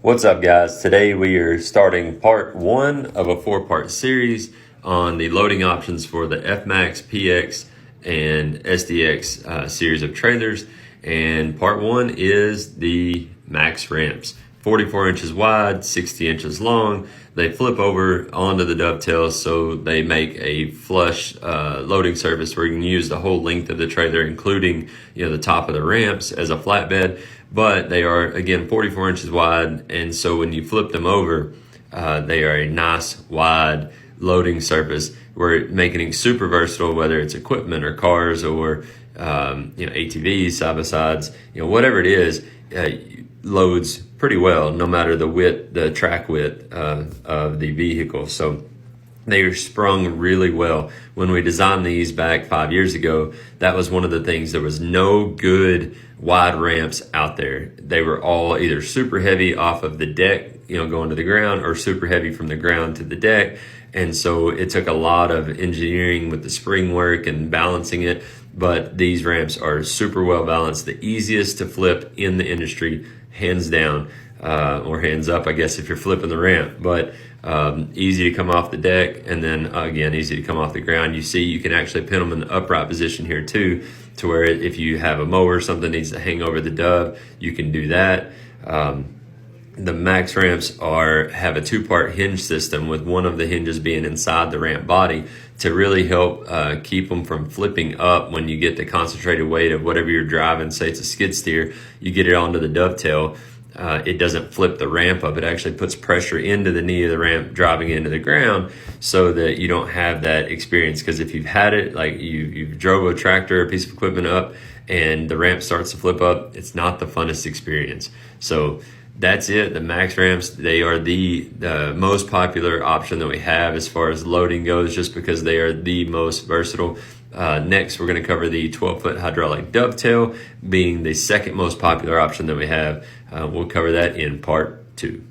What's up, guys? Today we are starting part one of a 4-part series on the loading options for the FMAX, PX, and SDX series of trailers. And part one is the max ramps. 44 inches wide, 60 inches long. They flip over onto the dovetails, so they make a flush loading surface where you can use the whole length of the trailer, including the top of the ramps as a flatbed. But they are, again, 44 inches wide, and so when you flip them over, they are a nice wide loading surface. We're making it super versatile, whether it's equipment or cars or ATVs, side-by-sides, whatever it is, loads pretty well, no matter the width, the track width of the vehicle. So they are sprung really well. When we designed these back 5 years ago, that was one of the things. There was no good wide ramps out there. They were all either super heavy off of the deck, going to the ground, or super heavy from the ground to the deck. And so it took a lot of engineering with the spring work and balancing it. But these ramps are super well balanced, the easiest to flip in the industry, hands down, or hands up, I guess, if you're flipping the ramp. But easy to come off the deck, and then again, easy to come off the ground. You see, you can actually pin them in the upright position here too, to where if you have a mower or something needs to hang over the dove, you can do that. The max ramps have a 2-part hinge system, with one of the hinges being inside the ramp body to really help keep them from flipping up when you get the concentrated weight of whatever you're driving. Say it's a skid steer, you get it onto the dovetail. It doesn't flip the ramp up. It actually puts pressure into the knee of the ramp, driving into the ground, so that you don't have that experience. Because if you've had it, like you've drove a tractor, a piece of equipment up, and the ramp starts to flip up, it's not the funnest experience. So that's it. The max ramps, they are the most popular option that we have as far as loading goes, just because they are the most versatile. Next, we're going to cover the 12-foot hydraulic dovetail, being the second most popular option that we have. We'll cover that in part 2.